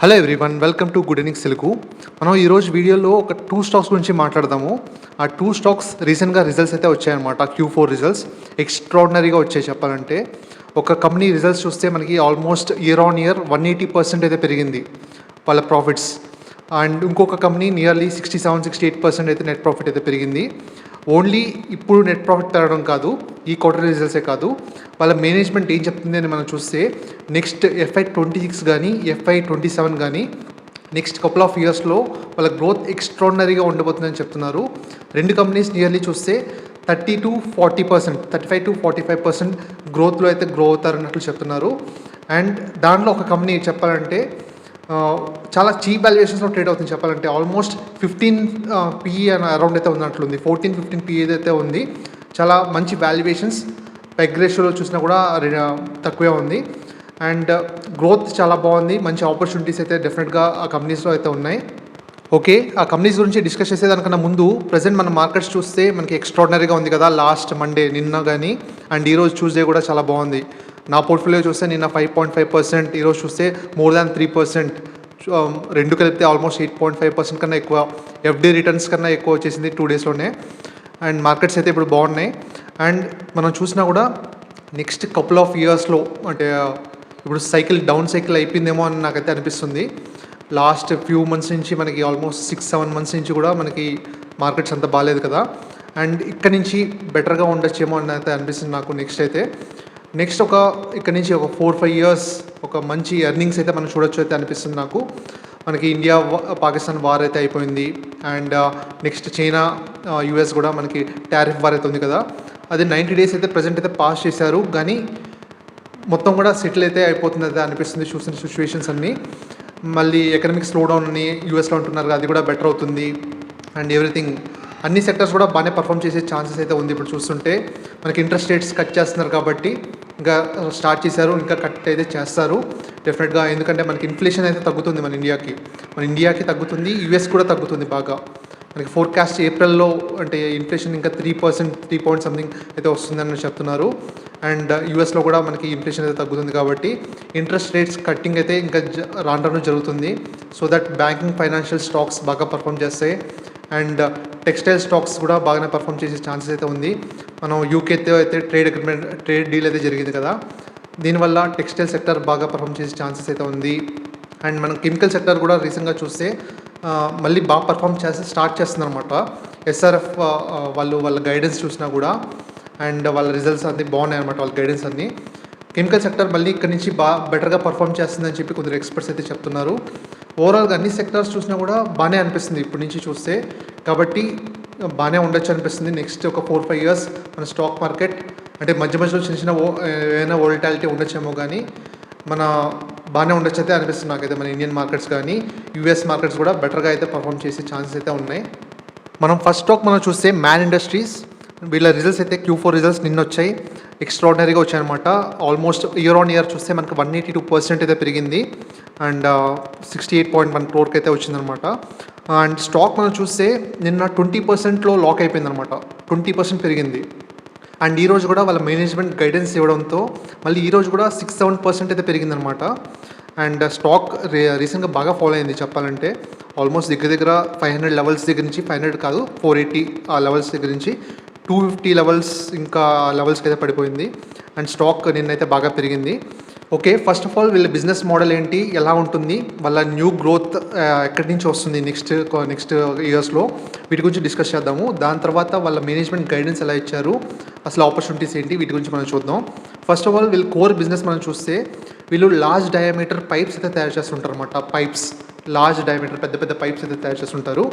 Hello everyone, welcome to good evening Telugu. మనం ఈరోజు వీడియోలో ఒక 2 స్టాక్స్ గురించి మాట్లాడదాము. ఆ 2 స్టాక్స్ రీసెంట్గా రిజల్ట్స్ అయితే వచ్చాయన్నమాట. Q4 రిజల్ట్స్ ఎక్స్ట్రాడినరీగా వచ్చాయి చెప్పాలంటే. ఒక కంపెనీ రిజల్ట్స్ చూస్తే మనకి ఆల్మోస్ట్ ఇయర్ ఆన్ ఇయర్ 180% అయితే పెరిగింది వాళ్ళ ప్రాఫిట్స్. అండ్ ఇంకొక కంపెనీ నియర్లీ 67-68% అయితే నెట్ ప్రాఫిట్ అయితే పెరిగింది. ఓన్లీ ఇప్పుడు నెట్ ప్రాఫిట్ పెరగడం కాదు, ఈ క్వార్టర్ రిజల్ట్సే కాదు, వాళ్ళ మేనేజ్మెంట్ ఏం చెప్తుంది అని మనం చూస్తే నెక్స్ట్ FY26 కానీ FY27 కానీ నెక్స్ట్ కపుల్ ఆఫ్ ఇయర్స్లో వాళ్ళ గ్రోత్ ఎక్స్ట్రాడినరీగా ఉండబోతుందని చెప్తున్నారు. రెండు కంపెనీస్ నియర్లీ చూస్తే 30-40%, 35-45% గ్రోత్లో అయితే గ్రో అవుతారన్నట్లు చెప్తున్నారు. అండ్ దాంట్లో ఒక కంపెనీ చెప్పాలంటే చాలా చీప్ వాల్యుయేషన్స్లో ట్రేడ్ అవుతుంది చెప్పాలంటే. ఆల్మోస్ట్ 15 PE అని అరౌండ్ అయితే ఉన్నట్లుంది, 14-15 PE అయితే ఉంది. చాలా మంచి వాల్యుయేషన్స్, పెగ్ రేషియోలో చూసినా కూడా తక్కువే ఉంది. అండ్ గ్రోత్ చాలా బాగుంది, మంచి ఆపర్చునిటీస్ అయితే డెఫినెట్గా ఆ కంపెనీస్లో అయితే ఉన్నాయి. ఓకే, ఆ కంపెనీస్ గురించి డిస్కస్ చేసేదానికన్నా ముందు ప్రజెంట్ మన మార్కెట్స్ చూస్తే మనకి ఎక్స్ట్రాడినరీగా ఉంది కదా. లాస్ట్ మండే నిన్న కానీ అండ్ ఈరోజు ట్యూస్డే కూడా చాలా బాగుంది. నా పోర్ట్ఫోలియో చూస్తే నిన్న 5.5%, ఈరోజు చూస్తే మోర్ దాన్ 3%. రెండు కలిపితే ఆల్మోస్ట్ 8.5% కన్నా ఎక్కువ, FD రిటర్న్స్ కన్నా ఎక్కువ వచ్చేసింది 2 డేస్లోనే. అండ్ మార్కెట్స్ అయితే ఇప్పుడు బాగున్నాయి. అండ్ మనం చూసినా కూడా నెక్స్ట్ కపుల్ ఆఫ్ ఇయర్స్లో అంటే ఇప్పుడు డౌన్ సైకిల్ అయిపోయిందేమో అని నాకైతే అనిపిస్తుంది. లాస్ట్ ఫ్యూ మంత్స్ నుంచి మనకి ఆల్మోస్ట్ 6-7 మంత్స్ నుంచి కూడా మనకి మార్కెట్స్ అంత బాగాలేదు కదా. అండ్ ఇక్కడ నుంచి బెటర్గా ఉండొచ్చేమో అని అయితే అనిపిస్తుంది నాకు. నెక్స్ట్ ఇక్కడ నుంచి ఒక 4-5 ఇయర్స్ ఒక మంచి ఎర్నింగ్స్ అయితే మనం చూడొచ్చు అయితే అనిపిస్తుంది నాకు. మనకి ఇండియా పాకిస్తాన్ వార్ అయితే అయిపోయింది. అండ్ నెక్స్ట్ చైనా US కూడా మనకి టారిఫ్ వార్ అయితే ఉంది కదా. అది 90 డేస్ అయితే ప్రజెంట్ అయితే పాస్ చేశారు, కానీ మొత్తం కూడా సెటిల్ అయితే అయిపోతుంది అయితే అనిపిస్తుంది చూసిన సిచ్యువేషన్స్ అన్నీ. మళ్ళీ ఎకనామిక్ స్లో డౌన్ అని యూఎస్లో అంటున్నారు, అది కూడా బెటర్ అవుతుంది. అండ్ ఎవ్రీథింగ్ అన్ని సెక్టర్స్ కూడా బాగానే పర్ఫామ్ చేసే ఛాన్సెస్ అయితే ఉంది. ఇప్పుడు చూస్తుంటే మనకి ఇంట్రెస్ట్ రేట్స్ కట్ చేస్తున్నారు కాబట్టి ఇంకా స్టార్ట్ చేశారు, ఇంకా కట్ అయితే చేస్తారు డెఫినెట్గా. ఎందుకంటే మనకి ఇన్ఫ్లేషన్ అయితే తగ్గుతుంది మన ఇండియాకి తగ్గుతుంది, US కూడా తగ్గుతుంది బాగా. మనకి ఫోర్కాస్ట్ ఏప్రిల్లో అంటే ఇన్ఫ్లేషన్ ఇంకా 3%, 3 పాయింట్ సంథింగ్ అయితే వస్తుందని చెప్తున్నారు. అండ్ యూఎస్లో కూడా మనకి ఇన్ఫ్లేషన్ అయితే తగ్గుతుంది కాబట్టి ఇంట్రెస్ట్ రేట్స్ కట్టింగ్ అయితే ఇంకా రాను జరుగుతుంది. So that banking financial stocks బాగా పర్ఫామ్ చేస్తాయి. అండ్ టెక్స్టైల్ స్టాక్స్ కూడా బాగానే పర్ఫామ్ చేసే ఛాన్సెస్ అయితే ఉంది. మనం యూకేతో అయితే ట్రేడ్ డీల్ అయితే జరిగింది కదా, దీనివల్ల టెక్స్టైల్ సెక్టర్ బాగా పర్ఫామ్ చేసే ఛాన్సెస్ అయితే ఉంది. అండ్ మనం కెమికల్ సెక్టర్ కూడా రీసెంట్గా చూస్తే మళ్ళీ బాగా పర్ఫామ్ స్టార్ట్ చేస్తుందన్నమాట. SRF వాళ్ళ గైడెన్స్ చూసినా కూడా అండ్ వాళ్ళ రిజల్ట్స్ అన్నీ బాగున్నాయి అనమాట. వాళ్ళ గైడెన్స్ అన్నీ కెమికల్ సెక్టర్ మళ్ళీ ఇక్కడ నుంచి బెటర్గా పర్ఫామ్ చేస్తుందని చెప్పి కొందరు ఎక్స్పర్ట్స్ అయితే చెప్తున్నారు. ఓవరాల్గా అన్ని సెక్టర్స్ చూసినా కూడా బాగానే అనిపిస్తుంది ఇప్పటి నుంచి చూస్తే, కాబట్టి బాగానే ఉండొచ్చు అనిపిస్తుంది. నెక్స్ట్ ఒక 4-5 ఇయర్స్ మన స్టాక్ మార్కెట్ అంటే మధ్యలో చిన్న ఏమైనా వోల్టాలిటీ ఉండొచ్చేమో, కానీ మన బాగానే ఉండొచ్చు అయితే అనిపిస్తుంది నాకైతే. మన ఇండియన్ మార్కెట్స్ కానీ US మార్కెట్స్ కూడా బెటర్గా అయితే పర్ఫామ్ చేసే ఛాన్సెస్ అయితే ఉన్నాయి. మనం ఫస్ట్ స్టాక్ చూస్తే మ్యాన్ ఇండస్ట్రీస్. వీళ్ళ రిజల్ట్స్ అయితే Q4 రిజల్ట్స్ నిన్న వచ్చాయి, ఎక్స్ట్రాడినరీగా వచ్చాయన్నమాట. ఆల్మోస్ట్ ఇయర్ ఆన్ ఇయర్ చూస్తే మనకు 182% అయితే పెరిగింది. అండ్ 68.1 crore అయితే వచ్చిందనమాట. అండ్ స్టాక్ మనం చూస్తే నిన్న 20%లో లాక్ అయిపోయిందనమాట, 20% పెరిగింది. అండ్ ఈరోజు కూడా వాళ్ళ మేనేజ్మెంట్ గైడెన్స్ ఇవ్వడంతో మళ్ళీ ఈరోజు కూడా 6-7% అయితే పెరిగిందనమాట. అండ్ స్టాక్ రీసెంట్గా బాగా ఫాలో అయింది చెప్పాలంటే. ఆల్మోస్ట్ దగ్గర 500 లెవెల్స్ దగ్గర నుంచి, 500 కాదు 480 ఆ లెవెల్స్ దగ్గర నుంచి 250 లెవెల్స్ ఇంకా లెవెల్స్కి అయితే పడిపోయింది. అండ్ స్టాక్ నిన్నైతే బాగా పెరిగింది. ఓకే, ఫస్ట్ ఆఫ్ ఆల్ వీళ్ళ బిజినెస్ మోడల్ ఏంటి, ఎలా ఉంటుంది, వాళ్ళ న్యూ గ్రోత్ ఎక్కడి నుంచి వస్తుంది నెక్స్ట్ ఇయర్స్లో, వీటి గురించి డిస్కస్ చేద్దాము. దాని తర్వాత వాళ్ళ మేనేజ్మెంట్ గైడెన్స్ ఎలా ఇచ్చారు, అసలు ఆపర్చునిటీస్ ఏంటి, వీటి గురించి మనం చూద్దాం. ఫస్ట్ ఆఫ్ ఆల్ వీళ్ళ కోర్ బిజినెస్ మనం చూస్తే వీళ్ళు లార్జ్ డయామీటర్ పైప్స్ అయితే తయారు చేస్తుంటారు అనమాట. లార్జ్ డయామీటర్ పెద్ద పైప్స్ అయితే తయారు చేస్తుంటారు.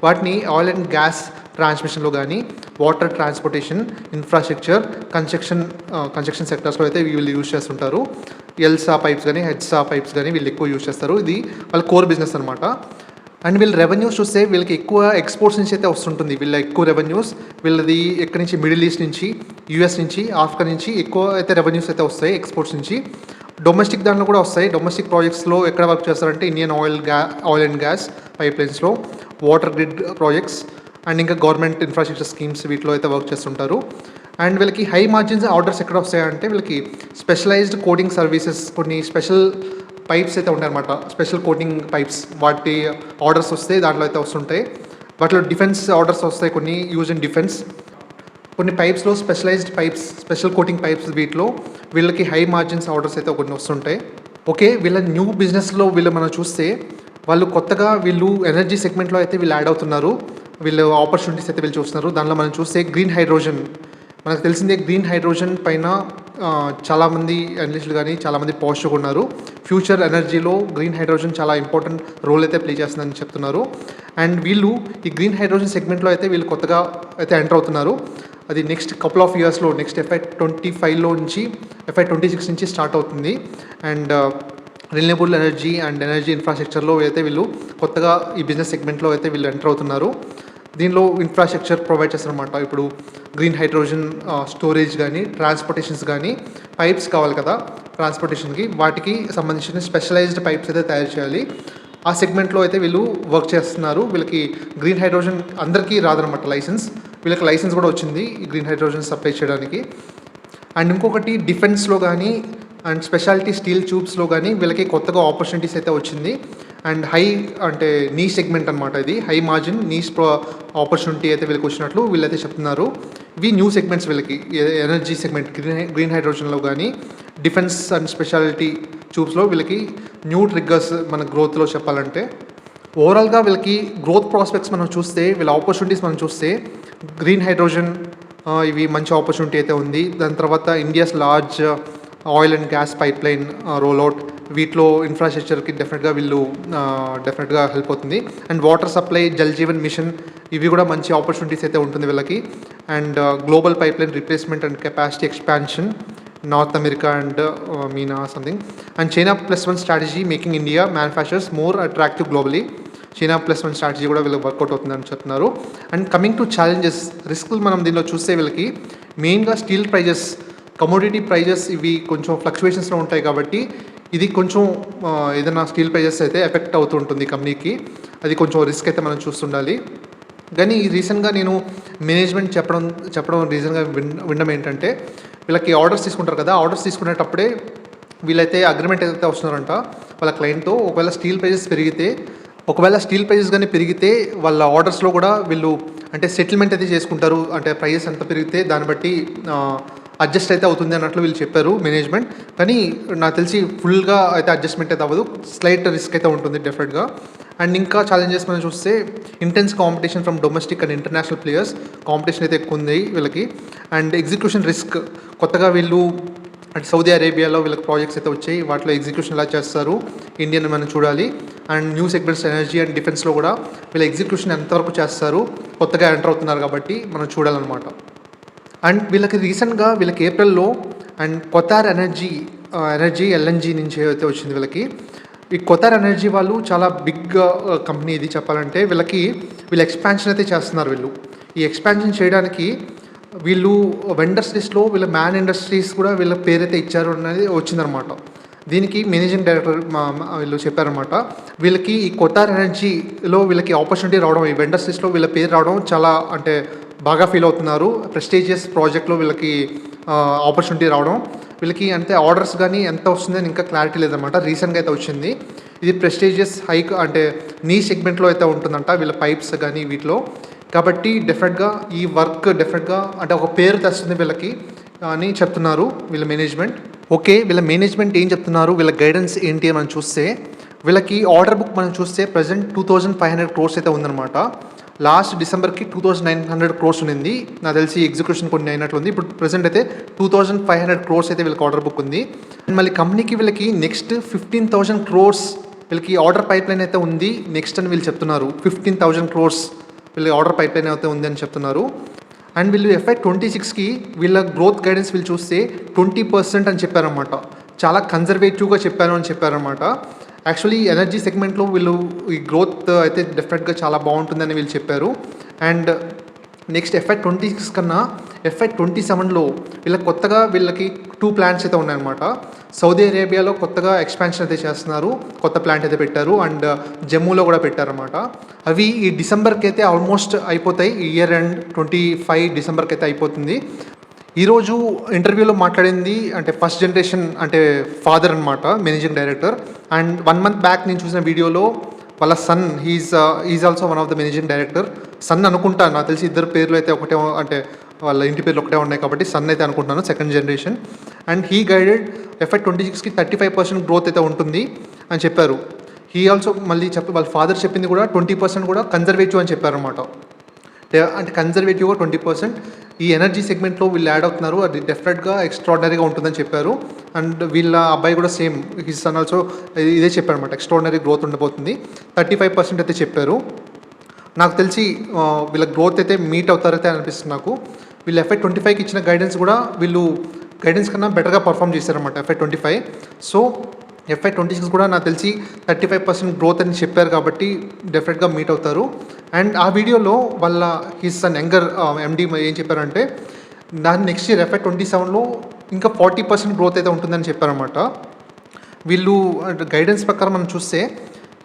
వాటిని ఆయిల్ అండ్ గ్యాస్ ట్రాన్స్మిషన్లో కానీ, వాటర్ ట్రాన్స్పోర్టేషన్, ఇన్ఫ్రాస్ట్రక్చర్, కన్స్ట్రక్షన్ సెక్టర్స్లో అయితే వీళ్ళు యూజ్ చేస్తుంటారు. ఎల్సా పైప్స్ కానీ హెచ్సా పైప్స్ కానీ వీళ్ళు ఎక్కువ యూజ్ చేస్తారు. ఇది వాళ్ళ కోర్ బిజినెస్ అనమాట. అండ్ వీళ్ళ రెవెన్యూస్ చూస్తే వీళ్ళకి ఎక్కువ ఎక్స్పోర్ట్స్ నుంచి అయితే వస్తుంటుంది. వీళ్ళ ఎక్కువ రెవెన్యూస్ వీళ్ళది ఎక్కడి నుంచి, మిడిల్ ఈస్ట్ నుంచి, US నుంచి, ఆఫ్రికా నుంచి ఎక్కువ అయితే రెవెన్యూస్ అయితే వస్తాయి ఎక్స్పోర్ట్స్ నుంచి. డొమెస్టిక్ దాంట్లో కూడా వస్తాయి. డొమెస్టిక్ ప్రాజెక్ట్స్లో ఎక్కడ వర్క్ చేస్తారంటే ఇండియన్ ఆయిల్ అండ్ గ్యాస్ పైప్ లైన్స్లో, వాటర్ గ్రిడ్ ప్రాజెక్ట్స్ అండ్ ఇంకా గవర్నమెంట్ ఇన్ఫ్రాస్ట్రక్చర్ స్కీమ్స్ వీటిలో అయితే వర్క్ చేస్తుంటారు. అండ్ వీళ్ళకి హై మార్జిన్స్ ఆర్డర్స్ ఎక్కడ వస్తాయంటే వీళ్ళకి స్పెషలైజ్డ్ కోడింగ్ సర్వీసెస్, కొన్ని స్పెషల్ పైప్స్ అయితే ఉంటాయన్నమాట, స్పెషల్ కోటింగ్ పైప్స్. వాటి ఆర్డర్స్ వస్తే దాంట్లో అయితే వస్తుంటాయి. వాటిలో డిఫెన్స్ ఆర్డర్స్ వస్తాయి కొన్ని, యూజ్ ఇన్ డిఫెన్స్. కొన్ని పైప్స్లో specialised pipes, special coating pipes, వీటిలో వీళ్ళకి హై మార్జిన్స్ ఆర్డర్స్ అయితే కొన్ని వస్తుంటాయి. ఓకే, వీళ్ళ న్యూ బిజినెస్లో మనం చూస్తే వాళ్ళు కొత్తగా ఎనర్జీ సెగ్మెంట్లో అయితే యాడ్ అవుతున్నారు. వీళ్ళు ఆపర్చునిటీస్ అయితే చూస్తున్నారు. దానిలో మనం చూస్తే గ్రీన్ హైడ్రోజన్, మనకు తెలిసిందే గ్రీన్ హైడ్రోజన్ పైన చాలామంది అనలిస్టులు కానీ చాలామంది పాజిటివ్గా ఉన్నారు. ఫ్యూచర్ ఎనర్జీలో గ్రీన్ హైడ్రోజన్ చాలా ఇంపార్టెంట్ రోల్ అయితే ప్లే చేస్తుందని చెప్తున్నారు. అండ్ ఈ గ్రీన్ హైడ్రోజన్ సెగ్మెంట్లో అయితే కొత్తగా అయితే ఎంటర్ అవుతున్నారు. అది నెక్స్ట్ కపుల్ ఆఫ్ ఇయర్స్లో, నెక్స్ట్ FY25లో నుంచి FY26 నుంచి స్టార్ట్ అవుతుంది. And renewable energy and energy ఇన్ఫ్రాస్ట్రక్చర్లో అయితే కొత్తగా ఈ బిజినెస్ సెగ్మెంట్లో అయితే ఎంటర్ అవుతున్నారు. దీనిలో ఇన్ఫ్రాస్ట్రక్చర్ ప్రొవైడ్ చేస్తారన్నమాట. ఇప్పుడు గ్రీన్ హైడ్రోజన్ స్టోరేజ్ కానీ, ట్రాన్స్పోర్టేషన్స్ కానీ, పైప్స్ కావాలి కదా ట్రాన్స్పోర్టేషన్కి, వాటికి సంబంధించిన స్పెషలైజ్డ్ పైప్స్ అయితే తయారు చేయాలి. ఆ సెగ్మెంట్లో అయితే వర్క్ చేస్తున్నారు. వీళ్ళకి గ్రీన్ హైడ్రోజన్ అందరికీ రాదనమాట లైసెన్స్. వీళ్ళకి లైసెన్స్ కూడా వచ్చింది ఈ గ్రీన్ హైడ్రోజన్ సప్లై చేయడానికి. అండ్ ఇంకొకటి డిఫెన్స్లో కానీ అండ్ స్పెషాలిటీ స్టీల్ ట్యూబ్స్లో కానీ వీళ్ళకి కొత్తగా ఆపర్చునిటీస్ అయితే వచ్చింది. అండ్ నీ సెగ్మెంట్ అనమాట, ఇది హై మార్జిన్ నీష్ ఆపర్చునిటీ అయితే వీళ్ళకి వచ్చినట్లు వీళ్ళైతే చెప్తున్నారు. ఇవి న్యూ సెగ్మెంట్స్ వీళ్ళకి, ఎనర్జీ సెగ్మెంట్ గ్రీన్ హైడ్రోజన్లో కానీ, డిఫెన్స్ అండ్ స్పెషాలిటీ ట్యూబ్స్లో వీళ్ళకి న్యూ ట్రిగ్గర్స్ మన గ్రోత్లో చెప్పాలంటే. ఓవరాల్గా వీళ్ళకి గ్రోత్ ప్రాస్పెక్ట్స్ మనం చూస్తే, వీళ్ళ ఆపర్చునిటీస్ మనం చూస్తే, గ్రీన్ హైడ్రోజన్ ఇవి మంచి ఆపర్చునిటీ అయితే ఉంది. దాని తర్వాత India's large oil and gas pipeline rollout, వీటిలో ఇన్ఫ్రాస్ట్రక్చర్కి డెఫినెట్గా హెల్ప్ అవుతుంది. And water supply, Jal Jeevan mission, ఇవి కూడా మంచి ఆపర్చునిటీస్ అయితే ఉంటుంది వీళ్ళకి. And global pipeline replacement and capacity expansion, North America and MENA something. And China +1 strategy making India manufactures more attractive globally. China +1 strategy కూడా వీళ్ళకి వర్కౌట్ అవుతుందని చెప్తున్నారు. అండ్ కమింగ్ టు ఛాలెంజెస్, రిస్కులు మనం దీనిలో చూస్తే వీళ్ళకి మెయిన్గా స్టీల్ ప్రైజెస్, కమోడిటీ ప్రైజెస్ ఇవి కొంచెం ఫ్లక్చువేషన్స్లో ఉంటాయి కాబట్టి ఇది కొంచెం ఏదైనా స్టీల్ ప్రైజెస్ అయితే ఎఫెక్ట్ అవుతూ ఉంటుంది కంపెనీకి. అది కొంచెం రిస్క్ అయితే మనం చూస్తుండాలి. కానీ రీసెంట్గా నేను మేనేజ్మెంట్ చెప్పడం రీజన్గా వినడం ఏంటంటే, వీళ్ళకి ఆర్డర్స్ తీసుకుంటారు కదా, ఆర్డర్స్ తీసుకునేటప్పుడే వీళ్ళైతే అగ్రిమెంట్ ఏదైతే వస్తున్నారంట వాళ్ళ క్లయింట్తో, ఒకవేళ స్టీల్ ప్రైజెస్ కానీ పెరిగితే వాళ్ళ ఆర్డర్స్లో కూడా వీళ్ళు సెటిల్మెంట్ అయితే చేసుకుంటారు. ప్రైజెస్ ఎంత పెరిగితే దాన్ని బట్టి అడ్జస్ట్ అయితే అవుతుంది అన్నట్లు వీళ్ళు చెప్పారు మేనేజ్మెంట్. కానీ నాకు తెలిసి ఫుల్గా అయితే అడ్జస్ట్మెంట్ అయితే అవ్వదు, స్లైట్ రిస్క్ అయితే ఉంటుంది డెఫినెట్గా. అండ్ ఇంకా ఛాలెంజెస్ మనం చూస్తే, intense competition from domestic and international players, competition అయితే ఎక్కువ ఉంది వీళ్ళకి. అండ్ ఎగ్జిక్యూషన్ రిస్క్, కొత్తగా సౌదీ అరేబియాలో వీళ్ళకి ప్రాజెక్ట్స్ అయితే వచ్చాయి, వాటిలో ఎగ్జిక్యూషన్ ఎలా చేస్తారు ఇండియన్ మనం చూడాలి. And new segments energy and డిఫెన్స్లో కూడా వీళ్ళ ఎగ్జిక్యూషన్ ఎంతవరకు చేస్తారు, కొత్తగా ఎంటర్ అవుతున్నారు కాబట్టి మనం చూడాలన్నమాట. అండ్ రీసెంట్గా ఏప్రిల్లో అండ్ కొతార్ ఎనర్జీ LNG నుంచి అయితే వచ్చింది వీళ్ళకి. ఈ కొతార్ ఎనర్జీ వాళ్ళు చాలా బిగ్ కంపెనీ ఇది చెప్పాలంటే. వీళ్ళు ఎక్స్పాన్షన్ అయితే చేస్తున్నారు. ఈ ఎక్స్పాన్షన్ చేయడానికి వెండర్స్ లిస్ట్లో మ్యాన్ ఇండస్ట్రీస్ కూడా వీళ్ళ పేరైతే ఇచ్చారు అనేది వచ్చిందనమాట. దీనికి మేనేజింగ్ డైరెక్టర్ వీళ్ళు చెప్పారనమాట. వీళ్ళకి ఈ కొతార్ ఎనర్జీలో ఆపర్చునిటీ రావడం, ఈ వెండర్స్ లిస్ట్లో వీళ్ళ పేరు రావడం చాలా బాగా ఫీల్ అవుతున్నారు. ప్రెస్టీజియస్ ప్రాజెక్ట్లో వీళ్ళకి ఆపర్చునిటీ రావడం, వీళ్ళకి ఆర్డర్స్ కానీ ఎంత వస్తుందని ఇంకా క్లారిటీ లేదన్నమాట. రీసెంట్గా అయితే వచ్చింది. ఇది ప్రెస్టీజియస్ నీ సెగ్మెంట్లో అయితే ఉంటుందంట వీళ్ళ పైప్స్ కానీ వీటిలో. కాబట్టి డెఫినెట్గా ఈ వర్క్ ఒక పేరు తెస్తుంది వీళ్ళకి అని చెప్తున్నారు వీళ్ళ మేనేజ్మెంట్. ఓకే, వీళ్ళ మేనేజ్మెంట్ ఏం చెప్తున్నారు, వీళ్ళ గైడెన్స్ ఏంటి అని మనం చూస్తే, వీళ్ళకి ఆర్డర్ బుక్ మనం చూస్తే ప్రజెంట్ 2500 crores అయితే ఉందన్నమాట. లాస్ట్ డిసెంబర్కి 2900 crores ఉంది. నాకు తెలిసి ఎగ్జిక్యూషన్ కొన్ని అయినట్లుంది. ఇప్పుడు ప్రజెంట్ అయితే 2500 crores అయితే వీళ్ళకి ఆర్డర్ బుక్ ఉంది. అండ్ మళ్ళీ కంపెనీకి నెక్స్ట్ 15,000 crores వీళ్ళకి ఆర్డర్ పైప్ లైన్ అయితే ఉంది నెక్స్ట్ అని వీళ్ళు చెప్తున్నారు. 15,000 crores వీళ్ళకి ఆర్డర్ పైప్ లైన్ అయితే ఉంది అని చెప్తున్నారు. అండ్ FY26కి వీళ్ళ గ్రోత్ గైడెన్స్ చూస్తే 20% అని చెప్పారన్నమాట. చాలా కన్జర్వేటివ్గా చెప్పారన్నమాట. యాక్చువల్లీ ఎనర్జీ సెగ్మెంట్లో ఈ గ్రోత్ అయితే డెఫినెట్గా చాలా బాగుంటుందని వీళ్ళు చెప్పారు. అండ్ నెక్స్ట్ FY26 కన్నా FY27లో కొత్తగా 2 ప్లాంట్స్ అయితే ఉన్నాయన్నమాట. సౌదీ అరేబియాలో కొత్తగా ఎక్స్పాన్షన్ అయితే చేస్తున్నారు, కొత్త ప్లాంట్ అయితే పెట్టారు. అండ్ జమ్మూలో కూడా పెట్టారన్నమాట. అవి ఈ డిసెంబర్కి అయితే ఆల్మోస్ట్ అయిపోతాయి. ఈ ఇయర్ ఎండ్ 25 డిసెంబర్కి అయితే అయిపోతుంది. ఈరోజు ఇంటర్వ్యూలో మాట్లాడింది అంటే ఫస్ట్ జనరేషన్ అంటే ఫాదర్ అనమాట, managing director. And 1 month back నేను చూసిన వీడియోలో వాళ్ళ son is also one of the managing director. Son అనుకుంటా, నాకు తెలిసి ఇద్దరు పేర్లు అయితే ఒకటే, అంటే వాళ్ళ ఇంటి పేర్లు ఒకటే ఉన్నాయి కాబట్టి సన్ అయితే అనుకుంటున్నాను, second generation. And he guided FY 26కి 35% growth అయితే ఉంటుంది అని చెప్పారు. హీ ఆల్సో మళ్ళీ వాళ్ళ ఫాదర్ చెప్పింది కూడా 20% కూడా కన్జర్వేటివ్ అని చెప్పారనమాట. అంటే కన్జర్వేటివ్గా 20% ఈ ఎనర్జీ సెగ్మెంట్లో వీళ్ళు యాడ్ అవుతున్నారు, అది డెఫినెట్గా ఎక్స్ట్రాడినరీగా ఉంటుందని చెప్పారు. అండ్ వీళ్ళ అబ్బాయి కూడా సేమ్, హిస్ సన్ ఆల్సో ఇదే చెప్పారనమాట, ఎక్స్ట్రాడినరీ గ్రోత్ ఉండబోతుంది, 35% అయితే చెప్పారు. నాకు తెలిసి వీళ్ళ గ్రోత్ అయితే మీట్ అవుతారైతే అనిపిస్తుంది నాకు. వీళ్ళు FY 25కి ఇచ్చిన గైడెన్స్ కూడా వీళ్ళు గైడెన్స్ కన్నా బెటర్గా పర్ఫామ్ చేశారనమాట FY 25. సో FY 26 కూడా నాకు తెలిసి 35% గ్రోత్ అని చెప్పారు కాబట్టి డెఫినెట్గా మీట్ అవుతారు. అండ్ ఆ వీడియోలో వాళ్ళ హిస్ సన్ యంగర్ MD ఏం చెప్పారంటే దాని నెక్స్ట్ ఇయర్ FY 27లో ఇంకా 40% గ్రోత్ అయితే ఉంటుందని చెప్పారనమాట. వీళ్ళు గైడెన్స్ ప్రకారం మనం చూస్తే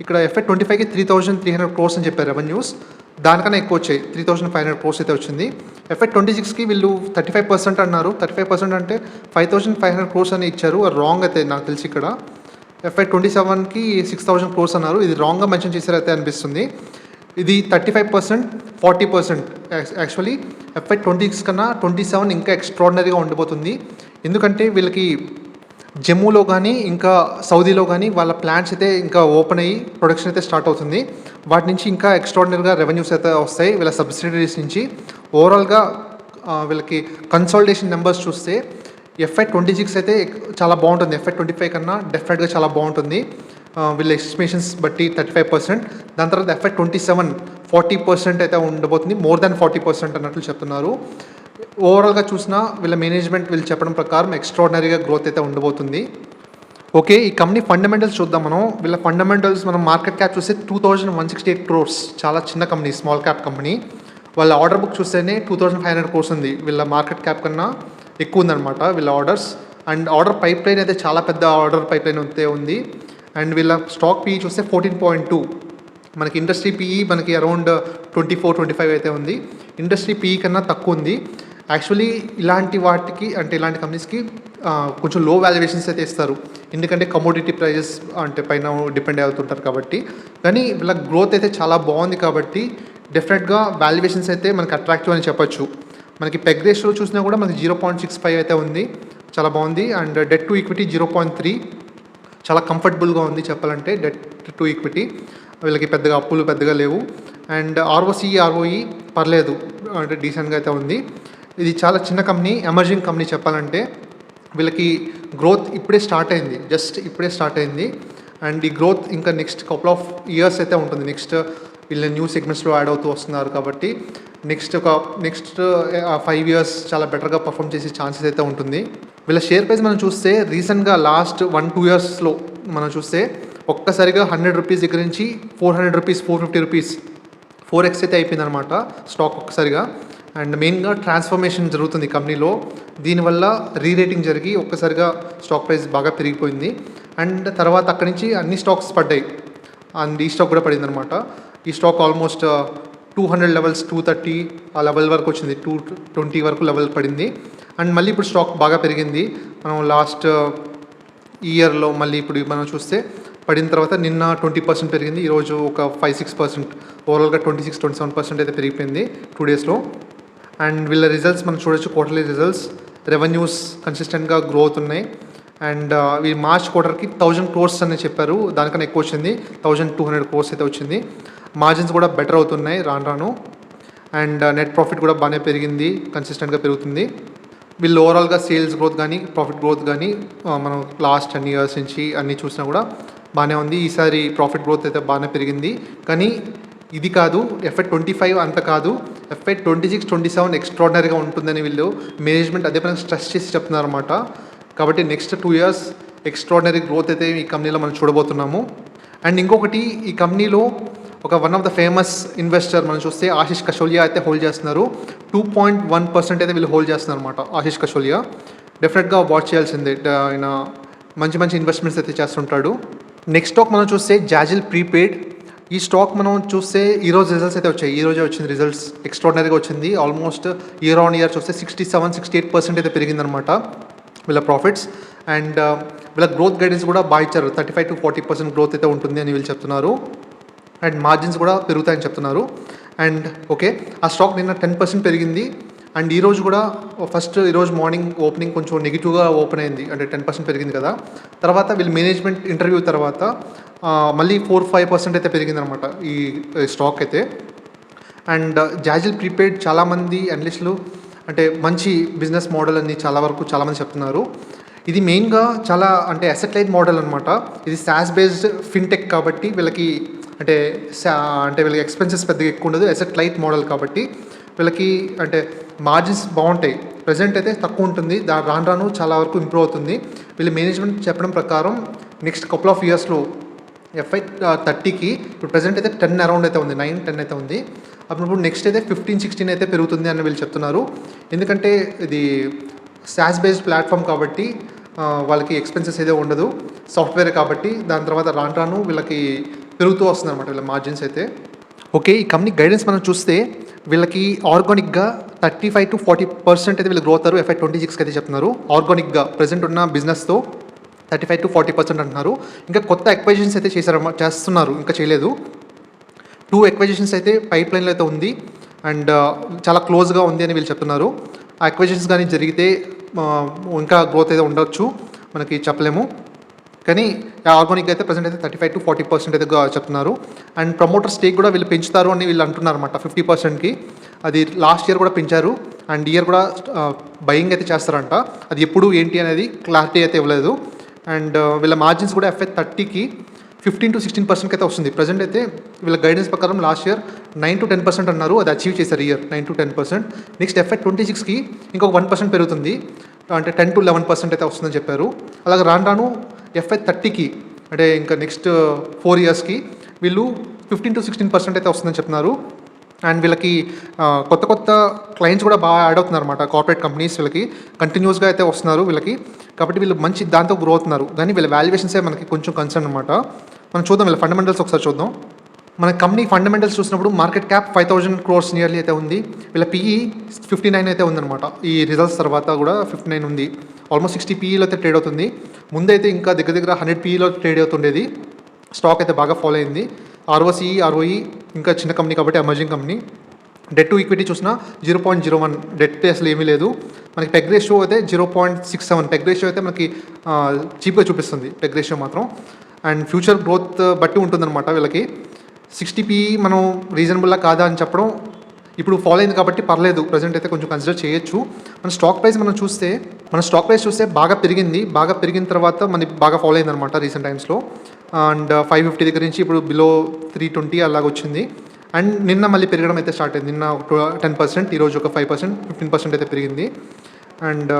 ఇక్కడ FY 25కి 3,300 crores అని చెప్పారు రెవెన్యూస్, దానికన్నా ఎక్కువ వచ్చాయి, 3,500 crores అయితే వచ్చింది. FY 26కి వీళ్ళు 35% అన్నారు, 35% అంటే 5,500 crores అని ఇచ్చారు, రాంగ్ అయితే నాకు తెలిసి. ఇక్కడ FY 27కి 6,000 crores అన్నారు, ఇది రాంగ్గా మెన్షన్ చేశారైతే అనిపిస్తుంది. ఇది 35%, 40%. యాక్చువల్లీ FY 26 కన్నా 27 ఇంకా ఎక్స్ట్రాడినరీగా ఉండబోతుంది. ఎందుకంటే వీళ్ళకి జమ్మూలో కానీ ఇంకా సౌదీలో కానీ వాళ్ళ ప్లాంట్స్ అయితే ఇంకా ఓపెన్ అయ్యి ప్రొడక్షన్ అయితే స్టార్ట్ అవుతుంది. వాటి నుంచి ఇంకా ఎక్స్ట్రాడినరీగా రెవెన్యూస్ అయితే వస్తాయి వీళ్ళ సబ్సిడరీస్ నుంచి. ఓవరాల్గా వీళ్ళకి కన్సాలిడేషన్ నెంబర్స్ చూస్తే FY 26 అయితే చాలా బాగుంటుంది, FY 25 కన్నా డెఫినెట్గా చాలా బాగుంటుంది వీళ్ళ ఎస్టిమేషన్స్ బట్టి 35%. దాని తర్వాత FY 27 40% అయితే ఉండబోతుంది, మోర్ దాన్ 40% అన్నట్లు చెప్తున్నారు. ఓవరాల్గా చూసినా వీళ్ళ మేనేజ్మెంట్ వీళ్ళు చెప్పడం ప్రకారం ఎక్స్ట్రాడినరీగా గ్రోత్ అయితే ఉండబోతుంది. ఓకే, ఈ కంపెనీ ఫండమెంటల్స్ చూద్దాం మనం. వీళ్ళ ఫండమెంటల్స్ మనం మార్కెట్ క్యాప్ చూస్తే 2,168 crores, చాలా చిన్న కంపెనీ, స్మాల్ క్యాప్ కంపెనీ. వాళ్ళ ఆర్డర్ బుక్ చూస్తేనే 2,500 crores ఉంది, వీళ్ళ మార్కెట్ క్యాప్ కన్నా ఎక్కువ ఉందన్నమాట వీళ్ళ orders. And order pipe line అయితే చాలా పెద్ద ఆర్డర్ పైప్ లైన్ అయితే ఉంది. అండ్ వీళ్ళ స్టాక్ PE చూస్తే 14.2, మనకి ఇండస్ట్రీ PE మనకి అరౌండ్ 24-25 అయితే ఉంది, ఇండస్ట్రీ PE కన్నా తక్కువ ఉంది. యాక్చువల్లీ ఇలాంటి వాటికి అంటే ఇలాంటి కంపెనీస్కి కొంచెం లో వాల్యుయేషన్స్ అయితే ఇస్తారు, ఎందుకంటే కమోడిటీ ప్రైజెస్ అంటే పైన డిపెండ్ అవుతుంటారు కాబట్టి. కానీ వీళ్ళ గ్రోత్ అయితే చాలా బాగుంది కాబట్టి డెఫినెట్గా వాల్యుయేషన్స్ అయితే మనకి అట్రాక్టివ్ అని చెప్పొచ్చు. మనకి పెగ్ రేషియో చూసినా కూడా మనకి 0.65 అయితే ఉంది, చాలా బాగుంది. అండ్ డెట్ టు ఈక్విటీ 0.3, చాలా కంఫర్టబుల్గా ఉంది చెప్పాలంటే డెట్ టు ఈక్విటీ. వీళ్ళకి పెద్దగా అప్పులు పెద్దగా లేవు. అండ్ ROE పర్లేదు, అంటే డీసెంట్గా అయితే ఉంది. ఇది చాలా చిన్న కంపెనీ, ఎమర్జింగ్ కంపెనీ చెప్పాలంటే. వీళ్ళకి గ్రోత్ ఇప్పుడే స్టార్ట్ అయింది, జస్ట్ ఇప్పుడే స్టార్ట్ అయింది. అండ్ ఈ గ్రోత్ ఇంకా నెక్స్ట్ కపుల్ ఆఫ్ ఇయర్స్ అయితే ఉంటుంది. నెక్స్ట్ వీళ్ళ న్యూ సెగ్మెంట్స్లో యాడ్ అవుతూ వస్తున్నారు కాబట్టి నెక్స్ట్ 5 years చాలా బెటర్గా పర్ఫామ్ చేసే ఛాన్సెస్ అయితే ఉంటుంది. వీళ్ళ షేర్ ప్రైస్ మనం చూస్తే రీసెంట్గా లాస్ట్ 1-2 yearsలో మనం చూస్తే ఒక్కసారిగా 100 rupees దగ్గర నుంచి 400 rupees, 450 rupees, 4x అయితే అయిపోయిందనమాట స్టాక్ ఒక్కసారిగా. అండ్ మెయిన్గా ట్రాన్స్ఫర్మేషన్ జరుగుతుంది కంపెనీలో, దీనివల్ల రీరేటింగ్ జరిగి ఒక్కసారిగా స్టాక్ ప్రైస్ బాగా పెరిగిపోయింది. అండ్ తర్వాత అక్కడి నుంచి అన్ని స్టాక్స్ పడ్డాయి, అండ్ ఈ స్టాక్ కూడా పడింది అనమాట. ఈ స్టాక్ ఆల్మోస్ట్ 200 levels, 230 ఆ లెవెల్ వరకు వచ్చింది, 220 వరకు లెవెల్ పడింది. అండ్ మళ్ళీ ఇప్పుడు స్టాక్ బాగా పెరిగింది. మనం లాస్ట్ ఇయర్లో మళ్ళీ ఇప్పుడు మనం చూస్తే పడిన తర్వాత నిన్న 20% పెరిగింది, ఈరోజు ఒక 5-6%, ఓవరాల్గా 26-27% అయితే పెరిగిపోయింది 2 daysలో. అండ్ వీళ్ళ రిజల్ట్స్ మనం చూడొచ్చు, క్వార్టర్లీ రిజల్ట్స్, రెవెన్యూస్ కన్సిస్టెంట్గా గ్రోత్ ఉన్నాయి. అండ్ ఈ మార్చ్ క్వార్టర్కి 1,000 crores అని చెప్పారు, దానికన్నా ఎక్కువ వచ్చింది, 1,200 crores అయితే వచ్చింది. మార్జిన్స్ కూడా బెటర్ అవుతున్నాయి రాను. అండ్ నెట్ ప్రాఫిట్ కూడా బాగానే పెరిగింది, కన్సిస్టెంట్గా పెరుగుతుంది. వీళ్ళు ఓవరాల్గా సేల్స్ గ్రోత్ కానీ ప్రాఫిట్ గ్రోత్ కానీ మనం లాస్ట్ 10 years నుంచి అన్నీ చూసినా కూడా బాగానే ఉంది. ఈసారి ప్రాఫిట్ గ్రోత్ అయితే బాగానే పెరిగింది. కానీ ఇది కాదు, FY 25 అంత కాదు, FY 26-27 ఎక్స్ట్రాడినరీగా ఉంటుందని వీళ్ళు మేనేజ్మెంట్ అదే పని స్ట్రెస్ చేసి చెప్తున్నారు అనమాట. కాబట్టి నెక్స్ట్ 2 years ఎక్స్ట్రాడినరీ గ్రోత్ అయితే ఈ కంపెనీలో మనం చూడబోతున్నాము. అండ్ ఇంకొకటి, ఈ కంపెనీలో ఒక one of the famous investor మనం చూస్తే ఆశిష్ కషోలియా అయితే హోల్డ్ చేస్తున్నారు. 2.1% అయితే వీళ్ళు హోల్డ్ చేస్తున్నారు అనమాట ఆశిష్ కషోలియా. డెఫినెట్గా వాచ్ చేయాల్సిందే, ఆయన మంచి ఇన్వెస్ట్మెంట్స్ అయితే చేస్తుంటాడు. నెక్స్ట్ స్టాక్ మనం చూస్తే జాజిల్ ప్రీపెయిడ్. ఈ స్టాక్ మనం చూస్తే ఈరోజు రిజల్ట్స్ అయితే వచ్చాయి. ఈ రోజే వచ్చింది రిజల్ట్స్, ఎక్స్ట్రాడినరీగా వచ్చింది. ఆల్మోస్ట్ ఇయర్ ఆన్ ఇయర్ చూస్తే 67-68% అయితే పెరిగిందనమాట వీళ్ళ ప్రాఫిట్స్. అండ్ వీళ్ళ గ్రోత్ గైడెన్స్ కూడా బాగా ఇచ్చారు. 35-40% గ్రోత్ అయితే ఉంటుంది అని వీళ్ళు చెప్తున్నారు. అండ్ మార్జిన్స్ కూడా పెరుగుతాయని చెప్తున్నారు. అండ్ ఓకే, ఆ స్టాక్ నిన్న 10% పెరిగింది. అండ్ ఈరోజు కూడా ఈరోజు మార్నింగ్ ఓపెనింగ్ కొంచెం నెగిటివ్గా ఓపెన్ అయింది, అంటే 10% పెరిగింది కదా. తర్వాత వీళ్ళు మేనేజ్మెంట్ ఇంటర్వ్యూ తర్వాత మళ్ళీ 4-5% అయితే పెరిగిందనమాట ఈ స్టాక్ అయితే. అండ్ జాజిల్ ప్రీపెయిడ్ చాలామంది అనలిస్టులు అంటే మంచి బిజినెస్ మోడల్ అని చాలామంది చెప్తున్నారు. ఇది మెయిన్గా చాలా అంటే అసెట్ లైట్ మోడల్ అనమాట. ఇది SaaS బేస్డ్ ఫిన్టెక్ కాబట్టి వీళ్ళకి అంటే వీళ్ళకి ఎక్స్పెన్సెస్ పెద్దగా ఎక్కువ ఉండదు. అసెట్ లైట్ మోడల్ కాబట్టి వీళ్ళకి అంటే మార్జిన్స్ బాగుంటాయి. ప్రజెంట్ అయితే తక్కువ ఉంటుంది, రాను రాను చాలా వరకు ఇంప్రూవ్ అవుతుంది. వీళ్ళ మేనేజ్మెంట్ చెప్పడం ప్రకారం నెక్స్ట్ కపుల్ ఆఫ్ ఇయర్స్లో FY 30కి ఇప్పుడు ప్రజెంట్ అయితే 10 అరౌండ్ అయితే ఉంది, 9-10 అయితే ఉంది. అప్పుడు నెక్స్ట్ అయితే 15-16 అయితే పెరుగుతుంది అని వీళ్ళు చెప్తున్నారు. ఎందుకంటే ఇది SaaS బేస్డ్ ప్లాట్ఫామ్ కాబట్టి వాళ్ళకి ఎక్స్పెన్సెస్ అయితే ఉండదు, సాఫ్ట్వేర్ కాబట్టి దాని తర్వాత రాను రాను వీళ్ళకి పెరుగుతూ వస్తుంది అనమాట వీళ్ళ మార్జిన్స్ అయితే. ఓకే, ఈ కంపెనీ గైడెన్స్ మనం చూస్తే వీళ్ళకి ఆర్గానిక్గా 35-40% అయితే వీళ్ళు గ్రోత్ FY 26కి అయితే చెప్తున్నారు. ఆర్గానిక్గా ప్రజెంట్ ఉన్న బిజినెస్తో 35-40% అంటున్నారు. ఇంకా కొత్త ఎక్వైజేషన్స్ అయితే చేస్తున్నారు, ఇంకా చేయలేదు. 2 ఎక్వైజేషన్స్ అయితే పైప్ లైన్లో అయితే ఉంది అండ్ చాలా క్లోజ్గా ఉంది అని వీళ్ళు చెప్తున్నారు. ఆ ఎక్వైజేషన్స్ కానీ జరిగితే ఇంకా గ్రోత్ అయితే ఉండొచ్చు, మనకి చెప్పలేము. కానీ ఆర్గానిక్ అయితే ప్రజెంట్ అయితే 35-40% అయితే చెప్తున్నారు. అండ్ ప్రమోటర్ స్టేక్ కూడా వీళ్ళు పెంచుతారు అని వీళ్ళు అంటున్నారు అనమాట 50%కి. అది లాస్ట్ ఇయర్ కూడా పెంచారు అండ్ ఇయర్ కూడా బయింగ్ అయితే చేస్తారంట. అది ఎప్పుడు ఏంటి అనేది క్లారిటీ అయితే ఇవ్వలేదు. అండ్ వీళ్ళ మార్జిన్స్ కూడా FY 30కి 15-16% అయితే వస్తుంది. ప్రజెంట్ అయితే వీళ్ళ గైడెన్స్ ప్రకారం లాస్ట్ ఇయర్ 9-10% అన్నారు, అది అచీవ్ చేశారు ఇయర్ 9-10%. నెక్స్ట్ FY 26కి ఇంకొక 1% పెరుగుతుంది, అంటే 10-11% అయితే వస్తుందని చెప్పారు. అలాగే రాను FY 30కి అంటే ఇంకా నెక్స్ట్ 4 ఇయర్స్కి వీళ్ళు 15-16% అయితే వస్తుందని చెప్తున్నారు. అండ్ వీళ్ళకి కొత్త క్లయింట్స్ కూడా బాగా యాడ్ అవుతున్నారు అనమాట. కార్పొరేట్ కంపెనీస్ వీళ్ళకి కంటిన్యూస్గా అయితే వస్తున్నారు వీళ్ళకి, కాబట్టి వీళ్ళు మంచి దాంతో గ్రో అవుతున్నారు. కానీ వీళ్ళ వాల్యుయేషన్సే మనకి కొంచెం కన్సర్న్ అనమాట. మనం చూద్దాం వీళ్ళ ఫండమెంటల్స్ ఒకసారి చూద్దాం. మన కంపెనీ ఫండమెంటల్స్ చూసినప్పుడు మార్కెట్ క్యాప్ 5,000 crores నియర్లీ అయితే ఉంది. వీళ్ళ PE 59 అయితే ఉందన్నమాట. ఈ రిజల్ట్స్ తర్వాత కూడా 59 ఉంది. ఆల్మోస్ట్ 60 PEలో అయితే ట్రేడ్ అవుతుంది. ముందైతే ఇంకా దగ్గర 100 PEలో ట్రేడ్ అవుతుండేది. స్టాక్ అయితే బాగా ఫాలో అయింది. ROE ఇంకా చిన్న కంపెనీ కాబట్టి emerging company. Debt to equity చూసినా 0.01, డెట్ అసలు ఏమీ లేదు. మనకి పెగ్ రేషియో అయితే 0.67. పెగ్ రేషియో అయితే మనకి చీప్గా చూపిస్తుంది పెగ్ రేషియో మాత్రం. అండ్ ఫ్యూచర్ గ్రోత్ బట్టి ఉంటుందన్నమాట వీళ్ళకి. 60 PE మనం రీజనబుల్లా కాదా అని చెప్పడం ఇప్పుడు ఫాలో అయింది కాబట్టి పర్లేదు, ప్రజెంట్ అయితే కొంచెం కన్సిడర్ చేయొచ్చు. మన స్టాక్ ప్రైస్ చూస్తే బాగా పెరిగిన తర్వాత మనకి బాగా ఫాలో అయిందనమాట రీసెంట్ టైమ్స్లో. అండ్ 550 దగ్గర నుంచి ఇప్పుడు బిలో 320 అలాగ వచ్చింది. అండ్ నిన్న మళ్ళీ పెరగడం అయితే స్టార్ట్ అయింది. నిన్న 10%, ఈరోజు ఒక 5%, 15% అయితే పెరిగింది. అండ్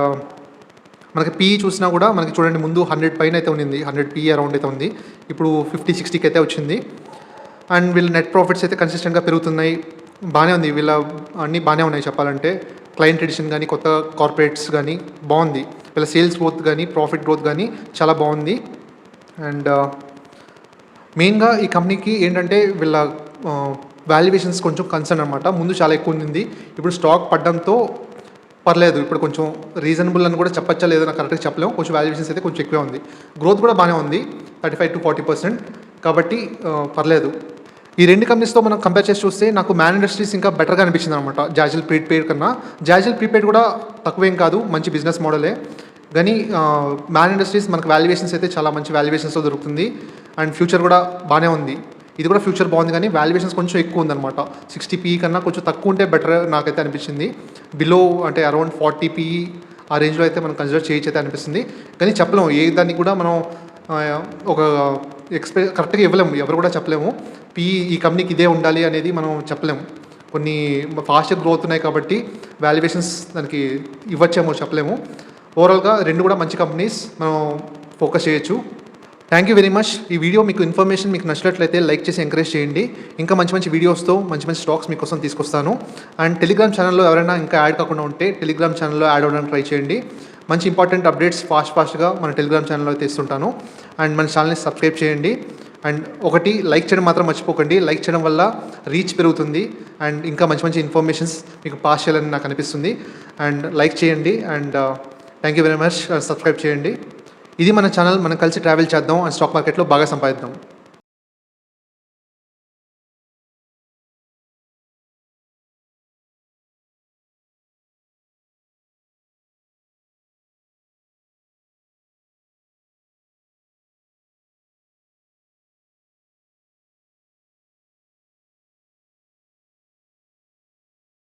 మనకి PE చూసినా కూడా మనకి చూడండి, ముందు 100 పైన అయితే ఉంది, 100 PE అరౌండ్ అయితే ఉంది. ఇప్పుడు 50-60కి అయితే వచ్చింది. అండ్ వీళ్ళ నెట్ ప్రాఫిట్స్ అయితే కన్సిస్టెంట్గా పెరుగుతున్నాయి, బాగానే ఉంది. వీళ్ళ అన్నీ బాగానే ఉన్నాయి చెప్పాలంటే. క్లయింట్ ఎడిషన్ కానీ కొత్త కార్పొరేట్స్ కానీ బాగుంది. వీళ్ళ సేల్స్ గ్రోత్ కానీ ప్రాఫిట్ గ్రోత్ కానీ చాలా బాగుంది. అండ్ మెయిన్గా ఈ కంపెనీకి ఏంటంటే వీళ్ళ వాల్యుయేషన్స్ కొంచెం కన్సర్న్ అనమాట. ముందు చాలా ఎక్కువ ఉంది, ఇప్పుడు స్టాక్ పడడంతో పర్లేదు, ఇప్పుడు కొంచెం రీజనబుల్ అని కూడా చెప్పచ్చా లేదని కరెక్ట్గా చెప్పలేము. కొంచెం వాల్యుయేషన్స్ అయితే కొంచెం ఎక్కువే ఉంది. గ్రోత్ కూడా బాగానే ఉంది, 35-40%, కాబట్టి పర్లేదు. ఈ రెండు కంపెనీస్తో మనం కంపేర్ చేసి చూస్తే నాకు మ్యాన్ ఇండస్ట్రీస్ ఇంకా బెటర్గా అనిపించింది అనమాట జాజిల్ ప్రీపెయిడ్ కన్నా. జాజిల్ ప్రీపెయిడ్ కూడా తక్కువేం కాదు, మంచి బిజినెస్ మోడలే. కానీ మ్యాన్ ఇండస్ట్రీస్ మనకు వాల్యుయేషన్స్ అయితే చాలా మంచి వాల్యుయేషన్స్తో దొరుకుతుంది. అండ్ ఫ్యూచర్ కూడా బాగానే ఉంది. ఇది కూడా ఫ్యూచర్ బాగుంది, కానీ వాల్యుయేషన్స్ కొంచెం ఎక్కువ ఉందన్నమాట. 60 PE కన్నా కొంచెం తక్కువ ఉంటే బెటర్ నాకైతే అనిపించింది. బిలో అంటే అరౌండ్ 40 PE ఆ రేంజ్లో అయితే మనం కన్సిడర్ చేయొచ్చు అయితే అనిపిస్తుంది. కానీ చెప్పలేము, ఏ దాన్ని కూడా మనం ఒక కరెక్ట్గా ఇవ్వలేము, ఎవరు కూడా చెప్పలేము. PE ఈ కంపెనీకి ఇదే ఉండాలి అనేది మనం చెప్పలేము. కొన్ని ఫాస్ట్ గ్రోత్ ఉన్నాయి కాబట్టి వాల్యుయేషన్స్ దానికి ఇవ్వచ్చేమో చెప్పలేము. ఓవరాల్గా రెండు కూడా మంచి కంపెనీస్, మనం ఫోకస్ చేయొచ్చు. Thank you very much. ఈ వీడియో ఇన్ఫర్మేషన్ మీకు నచ్చినట్లయితే లైక్ చేసి ఎంకరేజ్ చేయండి. ఇంకా మంచి వీడియోస్తో మంచి స్టాక్స్ మీకోసం తీసుకొస్తాను. అండ్ టెలిగ్రామ్ ఛానల్లో ఎవరైనా ఇంకా యాడ్ కాకుండా ఉంటే టెలిగ్రామ్ ఛానల్లో యాడ్ అవ్వడానికి ట్రై చేయండి. మంచి ఇంపార్టెంట్ అప్డేట్స్ ఫాస్ట్గా మన టెలిగ్రామ్ ఛానల్లో అయితే ఇస్తుంటాను. అండ్ మన ఛానల్ని సబ్స్క్రైబ్ చేయండి. అండ్ ఒకటి లైక్ చేయడం మాత్రం మర్చిపోకండి. లైక్ చేయడం వల్ల రీచ్ పెరుగుతుంది అండ్ ఇంకా మంచి మంచి ఇన్ఫర్మేషన్స్ మీకు పాస్ చేయాలని నాకు అనిపిస్తుంది. అండ్ లైక్ చేయండి and thank you very much. Subscribe చేయండి. ఇది మన ఛానల్. మనం కలిసి ట్రావెల్ చేద్దాం అండ్ స్టాక్ మార్కెట్లో బాగా సంపాదిద్దాం.